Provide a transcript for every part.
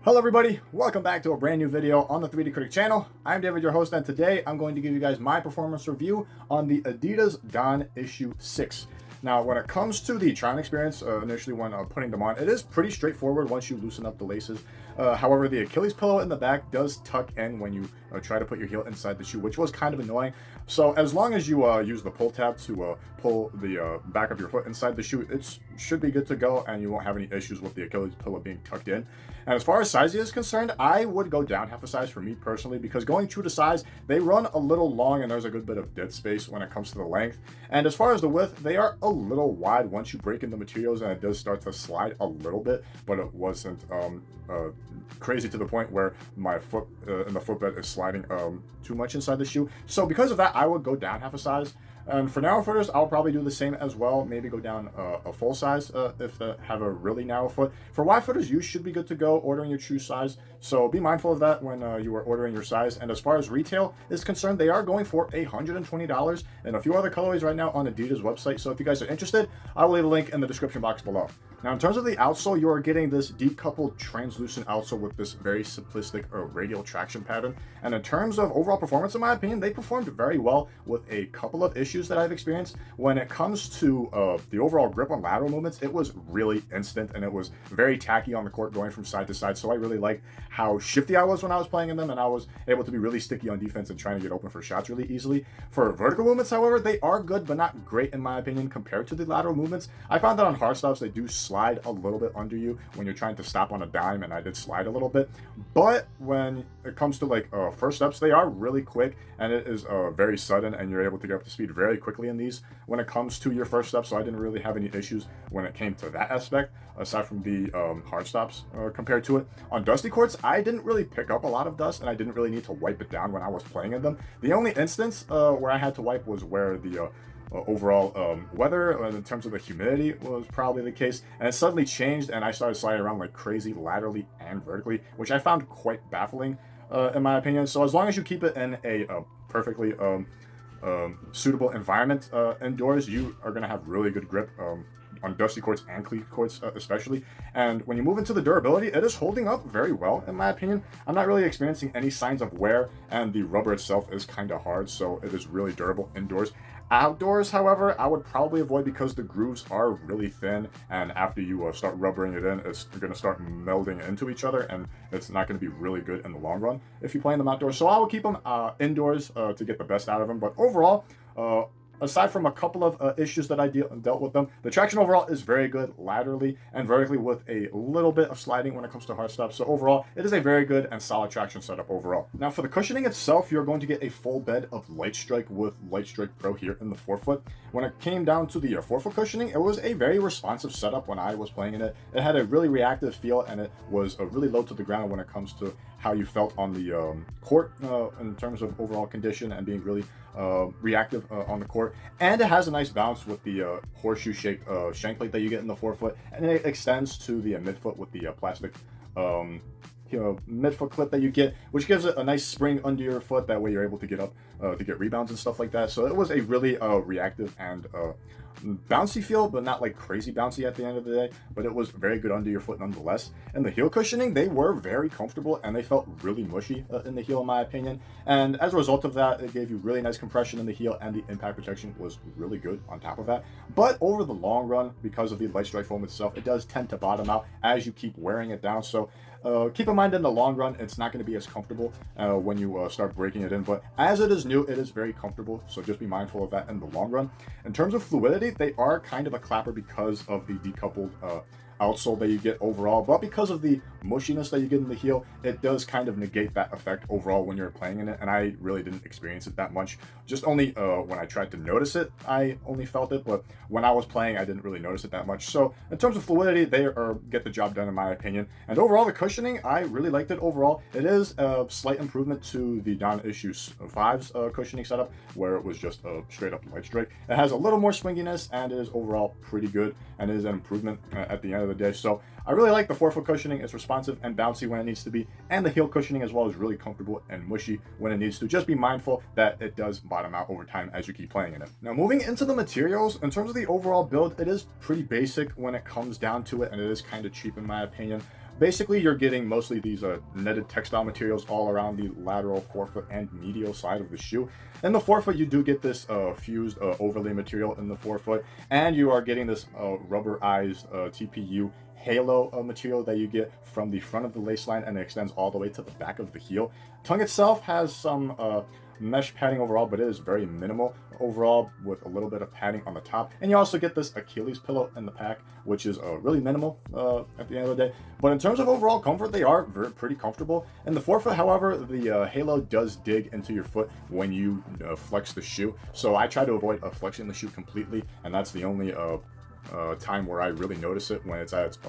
Hello everybody, welcome back to a brand new video on the 3D Critic channel. I'm David, your host, and today I'm going to give you guys my performance review on the Adidas DON Issue 6. Now, when it comes to the try-on experience, initially when putting them on, it is pretty straightforward once you loosen up the laces. However, the Achilles pillow in the back does tuck in when you try to put your heel inside the shoe, which was kind of annoying. So as long as you use the pull tab to pull the back of your foot inside the shoe, it should be good to go, and you won't have any issues with the Achilles pillow being tucked in. And as far as size is concerned, I would go down half a size for me personally, because going true to size, they run a little long and there's a good bit of dead space when it comes to the length. And as far as the width, they are a little wide once you break in the materials, and it does start to slide a little bit, but it wasn't crazy to the point where my foot in the footbed is sliding too much inside the shoe. So because of that, I would go down half a size. And for narrow footers, I'll probably do the same as well. Maybe go down a full size if they have a really narrow foot. For wide footers, you should be good to go ordering your true size. So be mindful of that when you are ordering your size. And as far as retail is concerned, they are going for $120 and a few other colorways right now on Adidas website. So if you guys are interested, I will leave a link in the description box below. Now, in terms of the outsole, you are getting this decoupled translucent outsole with this very simplistic radial traction pattern. And in terms of overall performance, in my opinion, they performed very well with a couple of issues that I've experienced. When it comes to the overall grip on lateral movements, it was really instant and it was very tacky on the court going from side to side. So I really liked how shifty I was when I was playing in them, and I was able to be really sticky on defense and trying to get open for shots really easily. For vertical movements, however, they are good, but not great in my opinion compared to the lateral movements. I found that on hard stops, they do slide a little bit under you when you're trying to stop on a dime, and I did slide a little bit. But when it comes to like first steps, they are really quick, and it is very sudden, and you're able to get up to speed very quickly in these when it comes to your first steps. So I didn't really have any issues when it came to that aspect, aside from the hard stops compared to it. On dusty courts, I didn't really pick up a lot of dust, and I didn't really need to wipe it down when I was playing in them. The only instance where I had to wipe was where the overall weather in terms of the humidity was probably the case, and it suddenly changed and I started sliding around like crazy laterally and vertically, which I found quite baffling in my opinion. So as long as you keep it in a perfectly suitable environment indoors, you are going to have really good grip on dusty courts and clean courts especially. And when you move into the durability, it is holding up very well in my opinion. I'm not really experiencing any signs of wear, and the rubber itself is kind of hard, so it is really durable indoors. Outdoors, however, I would probably avoid because the grooves are really thin, and after you start rubbering it in, it's going to start melding into each other, and it's not going to be really good in the long run if you play them outdoors. So I will keep them indoors to get the best out of them. But overall, aside from a couple of issues that I dealt with them, the traction overall is very good laterally and vertically, with a little bit of sliding when it comes to hard stops. So overall, it is a very good and solid traction setup overall. Now for the cushioning itself, you're going to get a full bed of Light Strike with Light Strike Pro here in the forefoot. When it came down to the forefoot cushioning, it was a very responsive setup when I was playing in it. It had a really reactive feel, and it was really low to the ground when it comes to how you felt on the court in terms of overall condition and being really reactive on the court. And it has a nice bounce with the horseshoe shaped shank plate that you get in the forefoot, and it extends to the midfoot with the plastic midfoot clip that you get, which gives it a nice spring under your foot. That way you're able to get up to get rebounds and stuff like that. So it was a really reactive and bouncy feel, but not like crazy bouncy at the end of the day, but it was very good under your foot nonetheless. And the heel cushioning, they were very comfortable, and they felt really mushy in the heel in my opinion. And as a result of that, it gave you really nice compression in the heel, and the impact protection was really good on top of that. But over the long run, because of the Light Strike foam itself, it does tend to bottom out as you keep wearing it down. So keep in mind, in the long run, it's not going to be as comfortable when you start breaking it in, but as it is new, it is very comfortable, so just be mindful of that in the long run. In terms of fluidity, they are kind of a clapper because of the decoupled outsole that you get overall, but because of the mushiness that you get in the heel, it does kind of negate that effect overall when you're playing in it. And I really didn't experience it that much. Just only when I tried to notice it, I only felt it, but when I was playing, I didn't really notice it that much. So in terms of fluidity, they get the job done in my opinion. And overall, the cushioning, I really liked it overall. It is a slight improvement to the DON Issue 5's cushioning setup, where it was just a straight up Light Strike. It has a little more springiness, and it is overall pretty good, and it is an improvement at the end of the day. So I really like the forefoot cushioning. It's responsive and bouncy when it needs to be, and the heel cushioning as well is really comfortable and mushy when it needs to. Just be mindful that it does bottom out over time as you keep playing in it. Now, moving into the materials, in terms of the overall build, it is pretty basic when it comes down to it, and it is kind of cheap in my opinion. Basically, you're getting mostly these netted textile materials all around the lateral forefoot and medial side of the shoe. In the forefoot, you do get this fused overlay material in the forefoot, and you are getting this rubberized TPU halo material that you get from the front of the lace line, and it extends all the way to the back of the heel. Tongue itself has some mesh padding overall, but it is very minimal overall, with a little bit of padding on the top. And you also get this Achilles pillow in the pack, which is really minimal at the end of the day. But in terms of overall comfort, they are pretty comfortable. In the forefoot, however, the halo does dig into your foot when you flex the shoe. So I try to avoid flexing the shoe completely, and that's the only time where I really notice it, when it's at its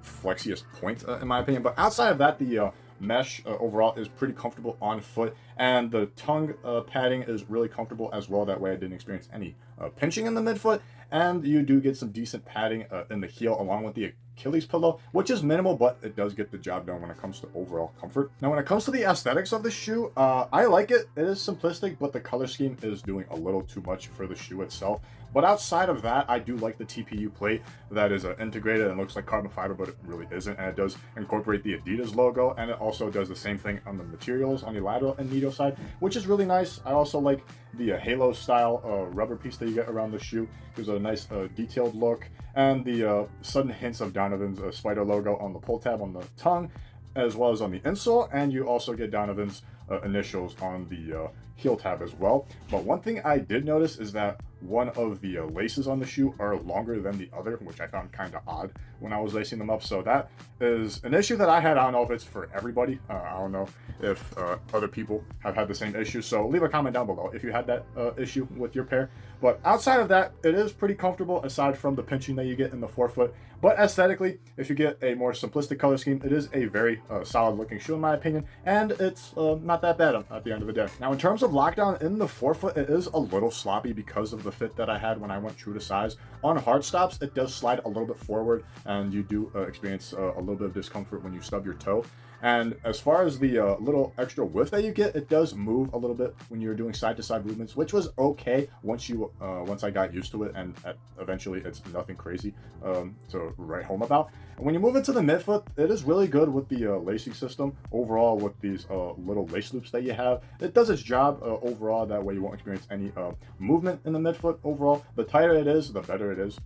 flexiest point, in my opinion. But outside of that, the mesh overall is pretty comfortable on foot, and the tongue padding is really comfortable as well. That way I didn't experience any pinching in the midfoot, and you do get some decent padding in the heel along with the Achilles pillow, which is minimal, but it does get the job done when it comes to overall comfort. Now, when it comes to the aesthetics of the shoe, I like it. It is simplistic, but the color scheme is doing a little too much for the shoe itself. But outside of that, I do like the TPU plate that is integrated and looks like carbon fiber, but it really isn't. And it does incorporate the Adidas logo, and it also does the same thing on the materials on the lateral and medial side, which is really nice. I also like the halo style rubber piece that you get around the shoe. Gives it a nice detailed look, and the sudden hints of Donovan's spider logo on the pull tab on the tongue, as well as on the insole. And you also get Donovan's initials on the heel tab as well. But one thing I did notice is that one of the laces on the shoe are longer than the other, which I found kind of odd when I was lacing them up. So that is an issue that I had. I don't know if it's for everybody. I don't know if other people have had the same issue. So leave a comment down below if you had that issue with your pair. But outside of that, it is pretty comfortable aside from the pinching that you get in the forefoot. But aesthetically, if you get a more simplistic color scheme, it is a very solid looking shoe in my opinion, and it's not that bad at the end of the day. Now, in terms of lockdown in the forefoot, it is a little sloppy because of the fit that I had when I went true to size. On hard stops, it does slide a little bit forward, and you do experience a little bit of discomfort when you stub your toe. And as far as the little extra width that you get, it does move a little bit when you're doing side-to-side movements, which was okay once I got used to it, and eventually it's nothing crazy to write home about. And when you move into the midfoot, it is really good with the lacing system overall, with these little lace loops that you have. It does its job overall. That way you won't experience any movement in the midfoot overall. The tighter it is, the better it is.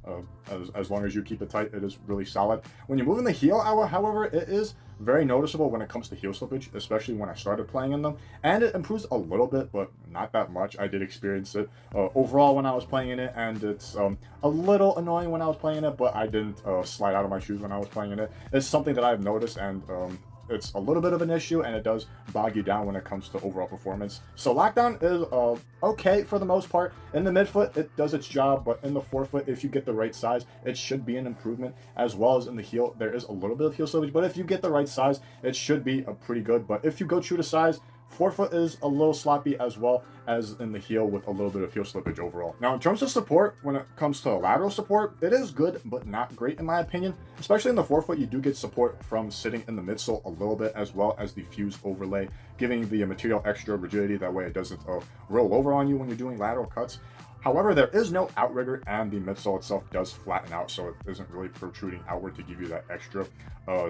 As long as you keep it tight, it is really solid. When you move in the heel, however, it is very noticeable when it comes to heel slippage, especially when I started playing in them, and it improves a little bit, but not that much. I did experience it overall when I was playing in it, and it's a little annoying when I was playing in it, but I didn't slide out of my shoes when I was playing in it. It's something that I've noticed, and it's a little bit of an issue, and it does bog you down when it comes to overall performance. So lockdown is okay for the most part. In the midfoot, it does its job, but in the forefoot, if you get the right size, it should be an improvement. As well as in the heel, there is a little bit of heel slippage, but if you get the right size, it should be pretty good. But if you go true to size, forefoot is a little sloppy as well as in the heel, with a little bit of heel slippage overall. Now, in terms of support, when it comes to lateral support, it is good, but not great in my opinion. Especially in the forefoot, you do get support from sitting in the midsole a little bit, as well as the fused overlay, giving the material extra rigidity. That way it doesn't roll over on you when you're doing lateral cuts. However, there is no outrigger, and the midsole itself does flatten out, so it isn't really protruding outward to give you that extra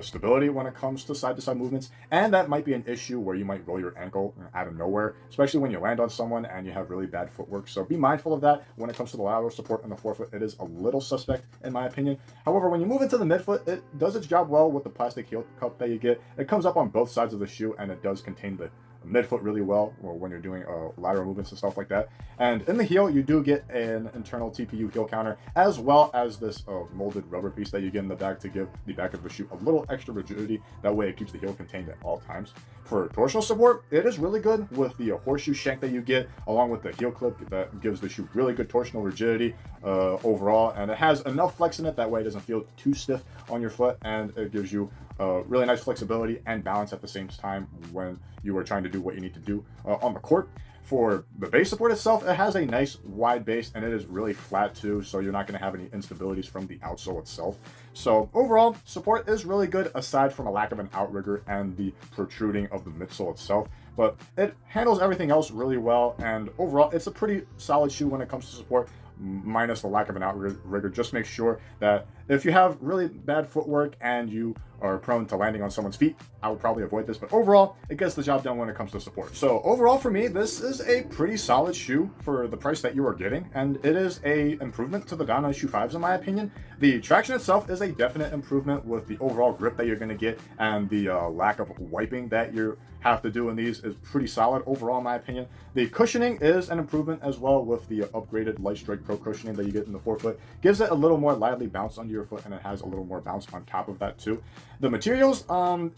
stability when it comes to side-to-side movements. And that might be an issue where you might roll your ankle out of nowhere, especially when you land on someone and you have really bad footwork. So be mindful of that when it comes to the lateral support in the forefoot. It is a little suspect in my opinion. However, when you move into the midfoot, it does its job well with the plastic heel cup that you get. It comes up on both sides of the shoe, and it does contain the midfoot really well when you're doing lateral movements and stuff like that. And in the heel, you do get an internal TPU heel counter, as well as this molded rubber piece that you get in the back to give the back of the shoe a little extra rigidity. That way it keeps the heel contained at all times. For torsional support, it is really good with the horseshoe shank that you get, along with the heel clip that gives the shoe really good torsional rigidity overall. And it has enough flex in it, that way it doesn't feel too stiff on your foot, and it gives you really nice flexibility and balance at the same time when you are trying to do what you need to do on the court. For the base support itself, it has a nice wide base, and it is really flat too, so you're not going to have any instabilities from the outsole itself. So overall, support is really good, aside from a lack of an outrigger and the protruding of the midsole itself. But it handles everything else really well, and overall, it's a pretty solid shoe when it comes to support, minus the lack of an outrigger. Just make sure that If you have really bad footwork and you are prone to landing on someone's feet, I would probably avoid this, but overall, it gets the job done when it comes to support. So overall for me, this is a pretty solid shoe for the price that you are getting, and it is a improvement to the DON Issue 5s in my opinion. The traction itself is a definite improvement with the overall grip that you're going to get, and the lack of wiping that you have to do in these is pretty solid overall in my opinion. The cushioning is an improvement as well with the upgraded Light Strike Pro cushioning that you get in the forefoot. Gives it a little more lively bounce under your foot, and it has a little more bounce on top of that too. The materials,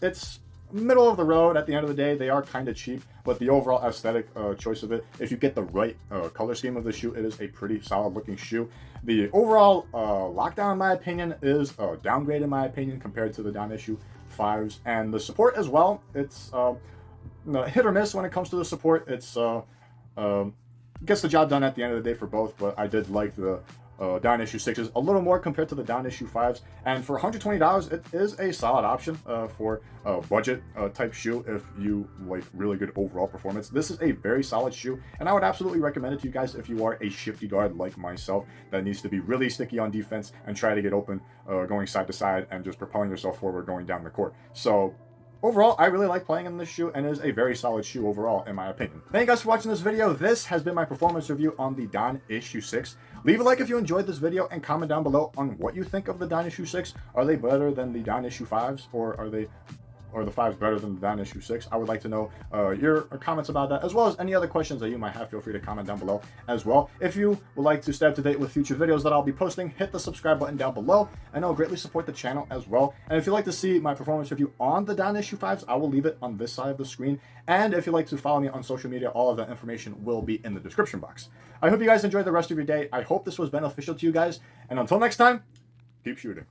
it's middle of the road at the end of the day. They are kind of cheap, but the overall aesthetic choice of it, if you get the right color scheme of the shoe, it is a pretty solid looking shoe. The overall lockdown in my opinion is a downgrade in my opinion compared to the DON Issue 5s, and the support as well, it's hit or miss when it comes to the support. It's gets the job done at the end of the day for both, but I did like the DON Issue 6s a little more compared to the DON Issue 5s, and for $120 it is a solid option for a budget type shoe if you like really good overall performance. This is a very solid shoe, and I would absolutely recommend it to you guys if you are a shifty guard like myself that needs to be really sticky on defense and try to get open going side to side and just propelling yourself forward going down the court. So overall, I really like playing in this shoe, and it is a very solid shoe overall, in my opinion. Thank you guys for watching this video. This has been my performance review on the DON Issue 6. Leave a like if you enjoyed this video, and comment down below on what you think of the DON Issue 6. Are they better than the DON Issue 5s, or are the 5s better than the DON Issue 6? I would like to know your comments about that, as well as any other questions that you might have. Feel free to comment down below as well. If you would like to stay up to date with future videos that I'll be posting, hit the subscribe button down below, and it'll greatly support the channel as well. And if you'd like to see my performance review on the DON Issue 5s, I will leave it on this side of the screen. And if you'd like to follow me on social media, all of that information will be in the description box. I hope you guys enjoyed the rest of your day. I hope this was beneficial to you guys, and until next time, keep shooting.